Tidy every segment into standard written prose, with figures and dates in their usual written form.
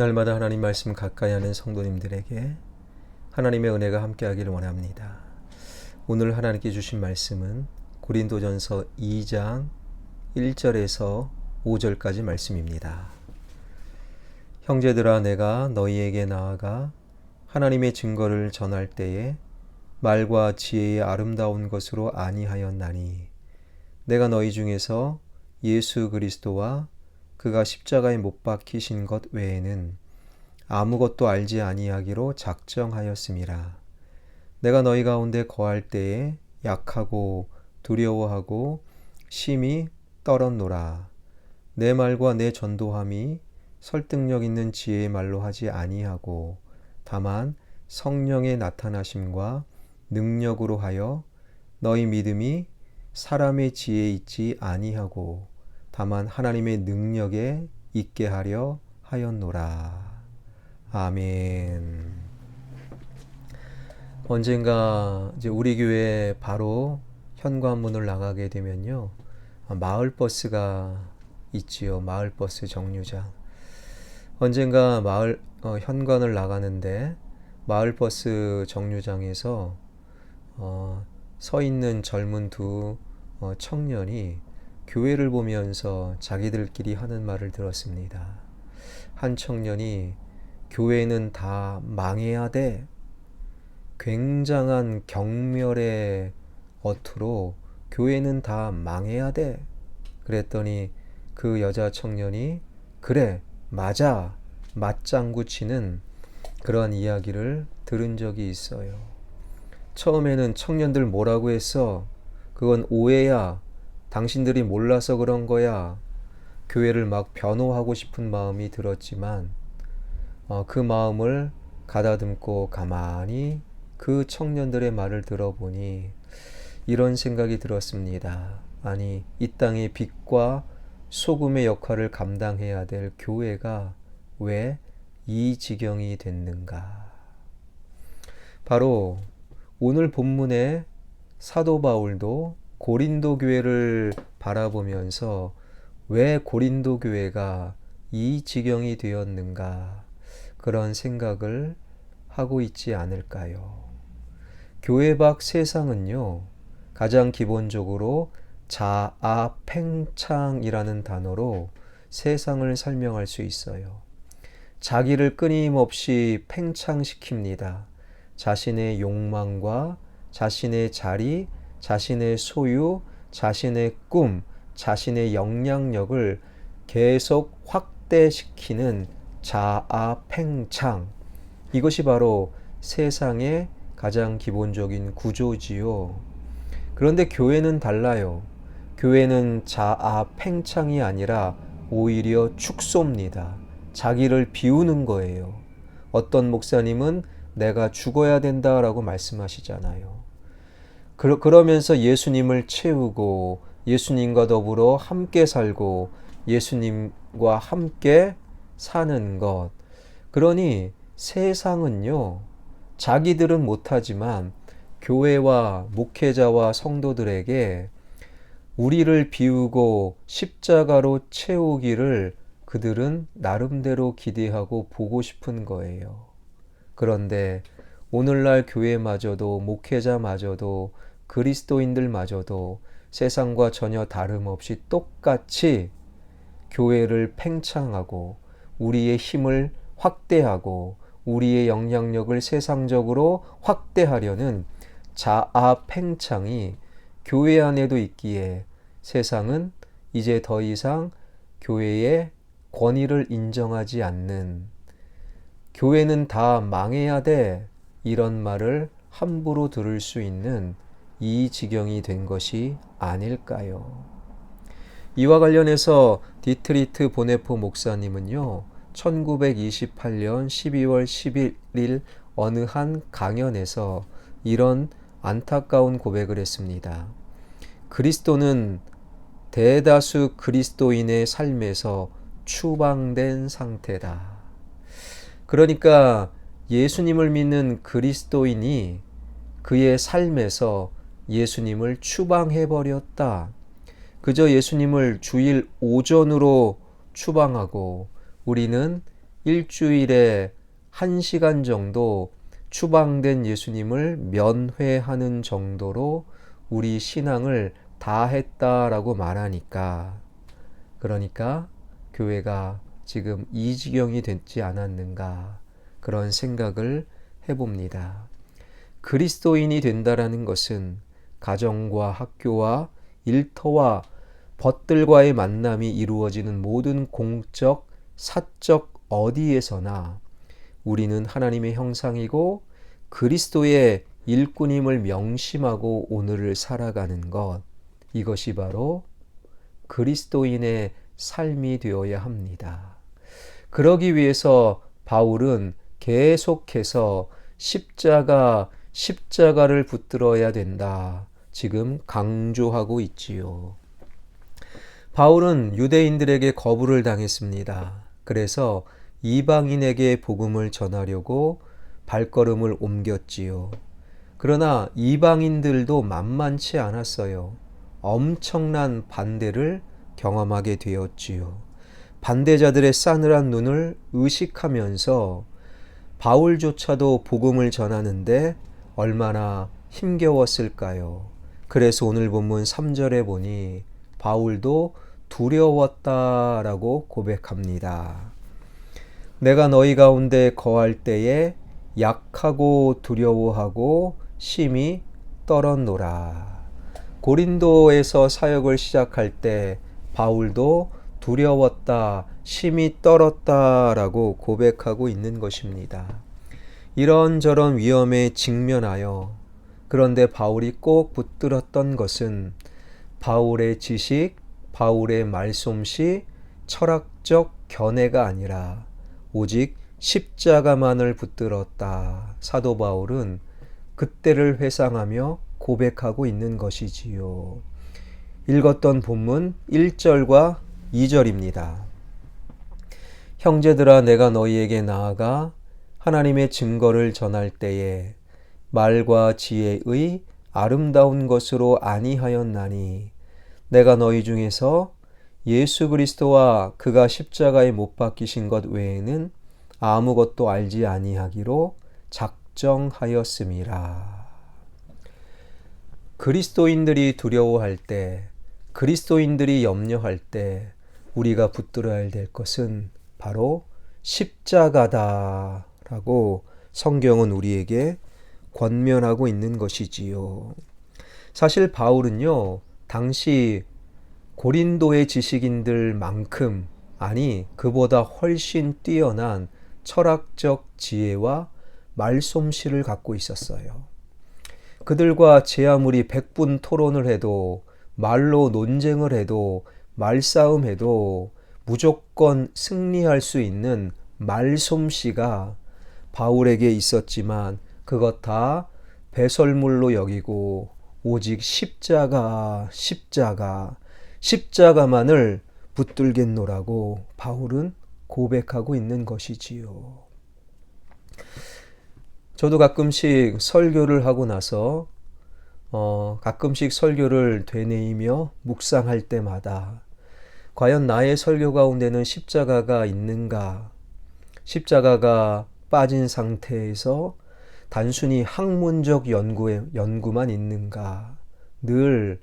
날마다 하나님 말씀 가까이 하는 성도님들에게 하나님의 은혜가 함께하기를 원합니다. 오늘 하나님께 주신 말씀은 고린도전서 2장 1절에서 5절까지 말씀입니다. 형제들아, 내가 너희에게 나아가 하나님의 증거를 전할 때에 말과 지혜의 아름다운 것으로 아니하였나니 내가 너희 중에서 예수 그리스도와 그가 십자가에 못 박히신 것 외에는 아무것도 알지 아니하기로 작정하였음이라. 내가 너희 가운데 거할 때에 약하고 두려워하고 심히 떨었노라. 내 말과 내 전도함이 설득력 있는 지혜의 말로 하지 아니하고 다만 성령의 나타나심과 능력으로 하여 너희 믿음이 사람의 지혜에 있지 아니하고 다만 하나님의 능력에 있게 하려 하였노라. 아멘. 언젠가 이제 우리 교회 바로 현관문을 나가게 되면요, 마을버스가 있지요. 마을버스 정류장. 언젠가 현관을 나가는데 마을버스 정류장에서 서 있는 젊은 두 청년이 교회를 보면서 자기들끼리 하는 말을 들었습니다. 한 청년이 교회는 다 망해야 돼. 굉장한 경멸의 어투로 교회는 다 망해야 돼. 그랬더니 그 여자 청년이 그래, 맞아, 맞장구 치는 그런 이야기를 들은 적이 있어요. 처음에는 청년들 뭐라고 했어? 그건 오해야. 당신들이 몰라서 그런 거야. 교회를 막 변호하고 싶은 마음이 들었지만 그 마음을 가다듬고 가만히 그 청년들의 말을 들어보니 이런 생각이 들었습니다. 아니, 이 땅의 빛과 소금의 역할을 감당해야 될 교회가 왜 이 지경이 됐는가? 바로 오늘 본문의 사도 바울도 고린도 교회를 바라보면서 왜 고린도 교회가 이 지경이 되었는가, 그런 생각을 하고 있지 않을까요? 교회 밖 세상은요, 가장 기본적으로 자아팽창이라는 단어로 세상을 설명할 수 있어요. 자기를 끊임없이 팽창시킵니다. 자신의 욕망과 자신의 자리, 자신의 소유, 자신의 꿈, 자신의 영향력을 계속 확대시키는 자아팽창. 이것이 바로 세상의 가장 기본적인 구조지요. 그런데 교회는 달라요. 교회는 자아팽창이 아니라 오히려 축소입니다. 자기를 비우는 거예요. 어떤 목사님은 내가 죽어야 된다라고 말씀하시잖아요. 그러면서 예수님을 채우고 예수님과 더불어 함께 살고 예수님과 함께 사는 것. 그러니 세상은요, 자기들은 못하지만 교회와 목회자와 성도들에게 우리를 비우고 십자가로 채우기를 그들은 나름대로 기대하고 보고 싶은 거예요. 그런데 오늘날 교회마저도, 목회자마저도, 그리스도인들마저도 세상과 전혀 다름없이 똑같이 교회를 팽창하고 우리의 힘을 확대하고 우리의 영향력을 세상적으로 확대하려는 자아 팽창이 교회 안에도 있기에 세상은 이제 더 이상 교회의 권위를 인정하지 않는, 교회는 다 망해야 돼, 이런 말을 함부로 들을 수 있는 이 지경이 된 것이 아닐까요? 이와 관련해서 디트리트 보네포 목사님은요, 1928년 12월 11일 어느 한 강연에서 이런 안타까운 고백을 했습니다. 그리스도는 대다수 그리스도인의 삶에서 추방된 상태다. 그러니까 예수님을 믿는 그리스도인이 그의 삶에서 예수님을 추방해버렸다. 그저 예수님을 주일 오전으로 추방하고 우리는 일주일에 1시간 정도 추방된 예수님을 면회하는 정도로 우리 신앙을 다 했다라고 말하니까, 그러니까 교회가 지금 이 지경이 됐지 않았는가, 그런 생각을 해봅니다. 그리스도인이 된다라는 것은 가정과 학교와 일터와 벗들과의 만남이 이루어지는 모든 공적, 사적 어디에서나 우리는 하나님의 형상이고 그리스도의 일꾼임을 명심하고 오늘을 살아가는 것, 이것이 바로 그리스도인의 삶이 되어야 합니다. 그러기 위해서 바울은 계속해서 십자가를 붙들어야 된다, 지금 강조하고 있지요. 바울은 유대인들에게 거부를 당했습니다. 그래서 이방인에게 복음을 전하려고 발걸음을 옮겼지요. 그러나 이방인들도 만만치 않았어요. 엄청난 반대를 경험하게 되었지요. 반대자들의 싸늘한 눈을 의식하면서 바울조차도 복음을 전하는데 얼마나 힘겨웠을까요? 그래서 오늘 본문 3절에 보니 바울도 두려웠다라고 고백합니다. 내가 너희 가운데 거할 때에 약하고 두려워하고 심히 떨었노라. 고린도에서 사역을 시작할 때 바울도 두려웠다, 심히 떨었다라고 고백하고 있는 것입니다. 이런저런 위험에 직면하여, 그런데 바울이 꼭 붙들었던 것은 바울의 지식, 바울의 말솜씨, 철학적 견해가 아니라 오직 십자가만을 붙들었다. 사도 바울은 그때를 회상하며 고백하고 있는 것이지요. 읽었던 본문 1절과 2절입니다. 형제들아, 내가 너희에게 나아가 하나님의 증거를 전할 때에 말과 지혜의 아름다운 것으로 아니하였나니 내가 너희 중에서 예수 그리스도와 그가 십자가에 못 박히신 것 외에는 아무것도 알지 아니하기로 작정하였음이라. 그리스도인들이 두려워할 때, 그리스도인들이 염려할 때 우리가 붙들어야 될 것은 바로 십자가다라고 성경은 우리에게 권면하고 있는 것이지요. 사실 바울은요, 당시 고린도의 지식인들만큼, 아니 그보다 훨씬 뛰어난 철학적 지혜와 말솜씨를 갖고 있었어요. 그들과 제 아무리 백분 토론을 해도, 말로 논쟁을 해도, 말싸움해도 무조건 승리할 수 있는 말솜씨가 바울에게 있었지만 그것 다 배설물로 여기고 오직 십자가만을 붙들겠노라고 바울은 고백하고 있는 것이지요. 저도 가끔씩 설교를 하고 나서 가끔씩 설교를 되뇌이며 묵상할 때마다 과연 나의 설교 가운데는 십자가가 있는가? 십자가가 빠진 상태에서 단순히 학문적 연구만 있는가? 늘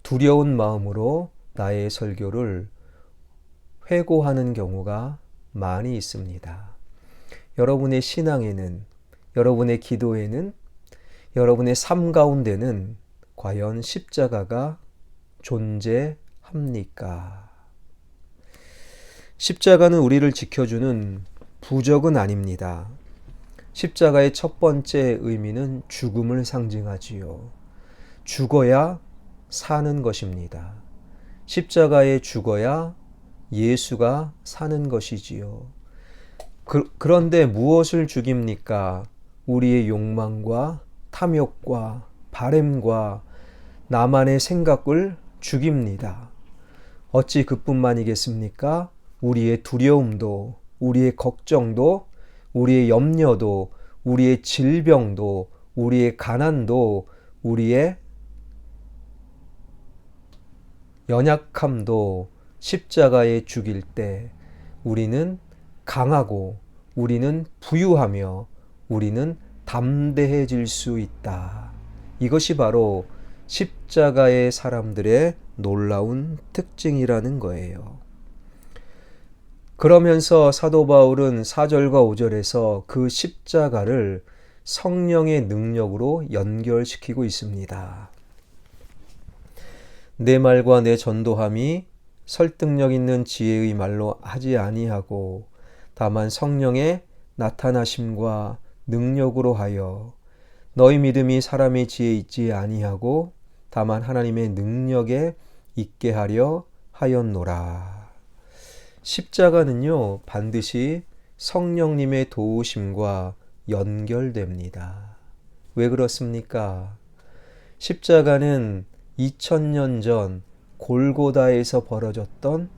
두려운 마음으로 나의 설교를 회고하는 경우가 많이 있습니다. 여러분의 신앙에는, 여러분의 기도에는, 여러분의 삶 가운데는 과연 십자가가 존재합니까? 십자가는 우리를 지켜주는 부적은 아닙니다. 십자가의 첫 번째 의미는 죽음을 상징하지요. 죽어야 사는 것입니다. 십자가에 죽어야 예수가 사는 것이지요. 그런데 무엇을 죽입니까? 우리의 욕망과 탐욕과 바램과 나만의 생각을 죽입니다. 어찌 그뿐만이겠습니까? 우리의 두려움도, 우리의 걱정도, 우리의 염려도, 우리의 질병도, 우리의 가난도, 우리의 연약함도 십자가에 죽일 때 우리는 강하고 우리는 부유하며 우리는 담대해질 수 있다. 이것이 바로 십자가의 사람들의 놀라운 특징이라는 거예요. 그러면서 사도 바울은 4절과 5절에서 그 십자가를 성령의 능력으로 연결시키고 있습니다. 내 말과 내 전도함이 설득력 있는 지혜의 말로 하지 아니하고 다만 성령의 나타나심과 능력으로 하여 너희 믿음이 사람의 지혜에 있지 아니하고 다만 하나님의 능력에 있게 하려 하였노라. 십자가는요, 반드시 성령님의 도우심과 연결됩니다. 왜 그렇습니까? 십자가는 2000년 전 골고다에서 벌어졌던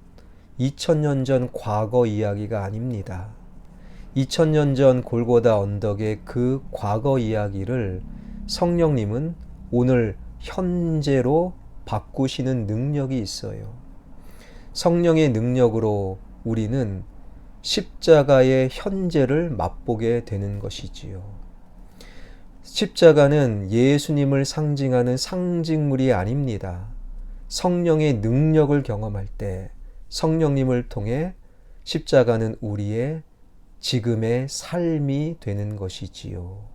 2000년 전 과거 이야기가 아닙니다. 2000년 전 골고다 언덕의 그 과거 이야기를 성령님은 오늘 현재로 바꾸시는 능력이 있어요. 성령의 능력으로 우리는 십자가의 현재를 맛보게 되는 것이지요. 십자가는 예수님을 상징하는 상징물이 아닙니다. 성령의 능력을 경험할 때 성령님을 통해 십자가는 우리의 지금의 삶이 되는 것이지요.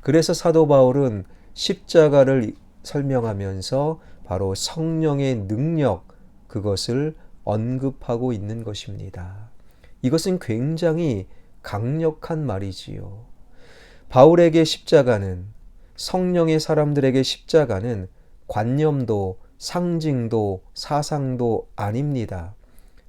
그래서 사도 바울은 십자가를 설명하면서 바로 성령의 능력, 그것을 언급하고 있는 것입니다. 이것은 굉장히 강력한 말이지요. 바울에게 십자가는, 성령의 사람들에게 십자가는 관념도 상징도 사상도 아닙니다.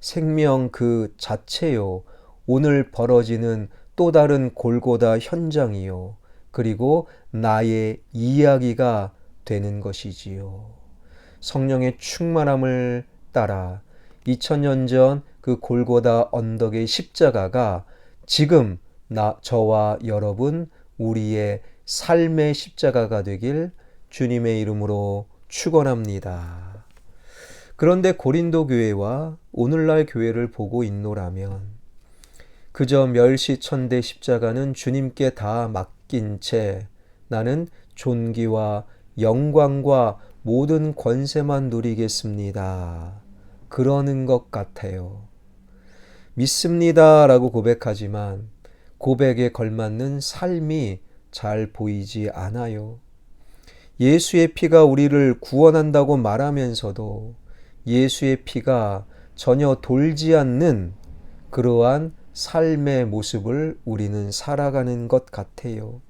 생명 그 자체요. 오늘 벌어지는 또 다른 골고다 현장이요. 그리고 나의 이야기가 되는 것이지요. 성령의 충만함을 따라 2000년 전 그 골고다 언덕의 십자가가 지금 저와 여러분 우리의 삶의 십자가가 되길 주님의 이름으로 축원합니다. 그런데 고린도 교회와 오늘날 교회를 보고 있노라면 그저 멸시천대 십자가는 주님께 다 맡긴 채 나는 존귀와 영광과 모든 권세만 누리겠습니다. 그러는 것 같아요. 믿습니다 라고 고백하지만 고백에 걸맞는 삶이 잘 보이지 않아요. 예수의 피가 우리를 구원한다고 말하면서도 예수의 피가 전혀 돌지 않는 그러한 삶의 모습을 우리는 살아가는 것 같아요.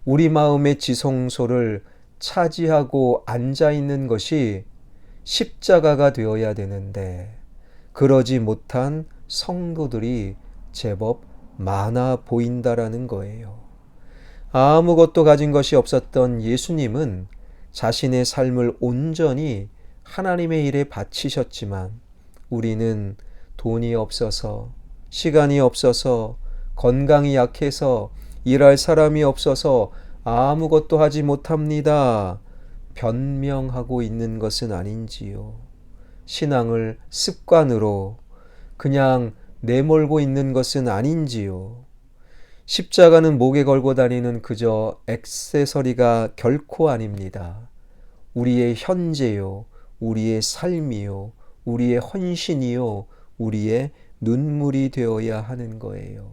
우리 마음의 지성소를 차지하고 앉아있는 것이 십자가가 되어야 되는데 그러지 못한 성도들이 제법 많아 보인다라는 거예요. 아무것도 가진 것이 없었던 예수님은 자신의 삶을 온전히 하나님의 일에 바치셨지만 우리는 돈이 없어서, 시간이 없어서, 건강이 약해서, 일할 사람이 없어서 아무것도 하지 못합니다. 변명하고 있는 것은 아닌지요. 신앙을 습관으로 그냥 내몰고 있는 것은 아닌지요. 십자가는 목에 걸고 다니는 그저 액세서리가 결코 아닙니다. 우리의 현재요, 우리의 삶이요, 우리의 헌신이요, 우리의 눈물이 되어야 하는 거예요.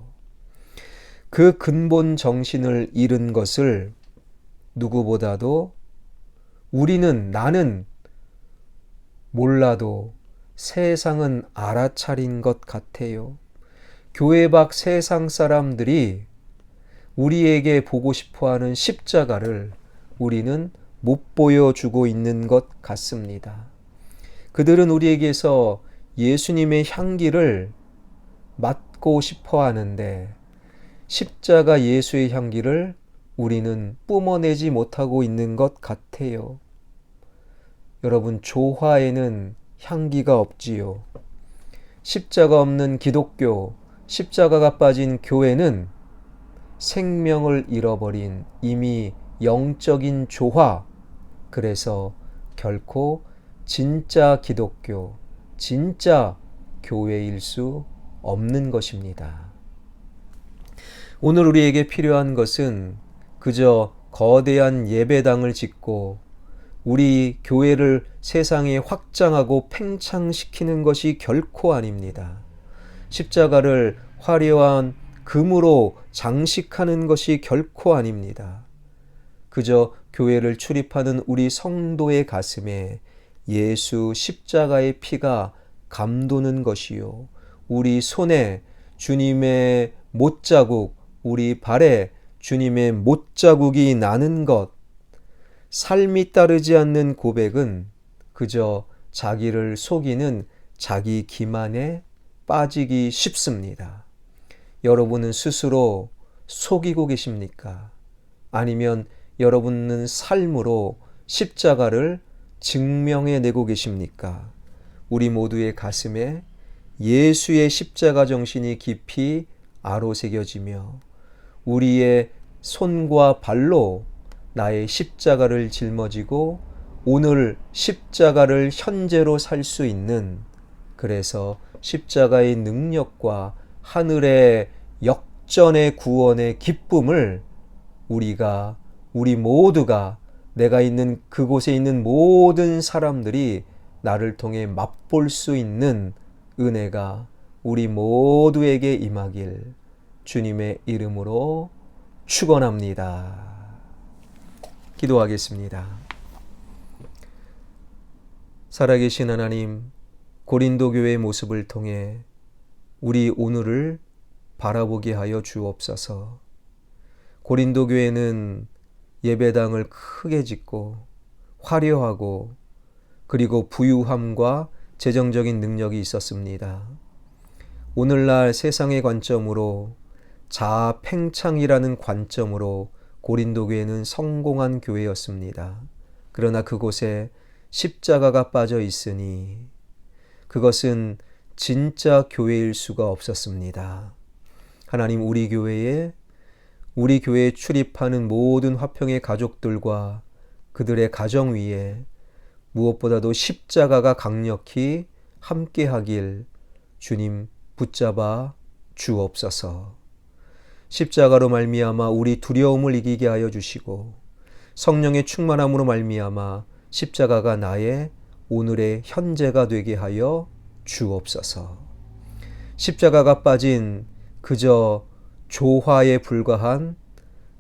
그 근본 정신을 잃은 것을 누구보다도 나는 몰라도 세상은 알아차린 것 같아요. 교회 밖 세상 사람들이 우리에게 보고 싶어하는 십자가를 우리는 못 보여주고 있는 것 같습니다. 그들은 우리에게서 예수님의 향기를 맡고 싶어 하는데 십자가 예수의 향기를 우리는 뿜어내지 못하고 있는 것 같아요. 여러분, 조화에는 향기가 없지요. 십자가 없는 기독교, 십자가가 빠진 교회는 생명을 잃어버린 이미 영적인 조화, 그래서 결코 진짜 기독교, 진짜 교회일 수 없는 것입니다. 오늘 우리에게 필요한 것은 그저 거대한 예배당을 짓고 우리 교회를 세상에 확장하고 팽창시키는 것이 결코 아닙니다. 십자가를 화려한 금으로 장식하는 것이 결코 아닙니다. 그저 교회를 출입하는 우리 성도의 가슴에 예수 십자가의 피가 감도는 것이요, 우리 손에 주님의 못자국, 우리 발에 주님의 못자국이 나는 것, 삶이 따르지 않는 고백은 그저 자기를 속이는 자기 기만에 빠지기 쉽습니다. 여러분은 스스로 속이고 계십니까? 아니면 여러분은 삶으로 십자가를 증명해내고 계십니까? 우리 모두의 가슴에 예수의 십자가 정신이 깊이 아로새겨지며 우리의 손과 발로 나의 십자가를 짊어지고 오늘 십자가를 현재로 살 수 있는, 그래서 십자가의 능력과 하늘의 역전의 구원의 기쁨을 우리 모두가, 내가 있는 그곳에 있는 모든 사람들이 나를 통해 맛볼 수 있는 은혜가 우리 모두에게 임하길 주님의 이름으로 축원합니다. 기도하겠습니다. 살아계신 하나님, 고린도 교회의 모습을 통해 우리 오늘을 바라보게 하여 주옵소서. 고린도 교회는 예배당을 크게 짓고 화려하고 그리고 부유함과 재정적인 능력이 있었습니다. 오늘날 세상의 관점으로 자아 팽창이라는 관점으로 고린도 교회는 성공한 교회였습니다. 그러나 그곳에 십자가가 빠져 있으니 그것은 진짜 교회일 수가 없었습니다. 하나님, 우리 교회에 출입하는 모든 화평의 가족들과 그들의 가정 위에 무엇보다도 십자가가 강력히 함께하길 주님 붙잡아 주옵소서. 십자가로 말미암아 우리 두려움을 이기게 하여 주시고 성령의 충만함으로 말미암아 십자가가 나의 오늘의 현재가 되게 하여 주옵소서. 십자가가 빠진 그저 조화에 불과한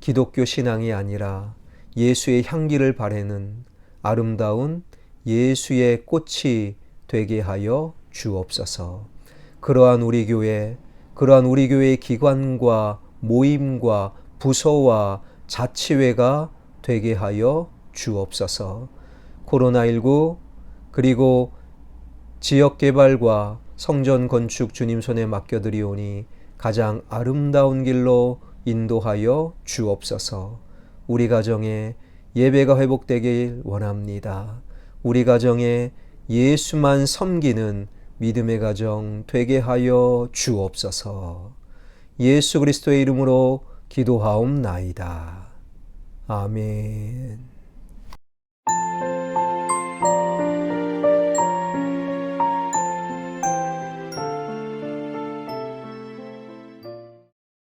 기독교 신앙이 아니라 예수의 향기를 바래는 아름다운 예수의 꽃이 되게 하여 주옵소서. 그러한 우리 교회의 기관과 모임과 부서와 자치회가 되게 하여 주옵소서. 코로나19 그리고 지역개발과 성전 건축 주님 손에 맡겨드리오니 가장 아름다운 길로 인도하여 주옵소서. 우리 가정에 예배가 회복되길 원합니다. 우리 가정에 예수만 섬기는 믿음의 가정 되게 하여 주옵소서. 예수 그리스도의 이름으로 기도하옵나이다. 아멘.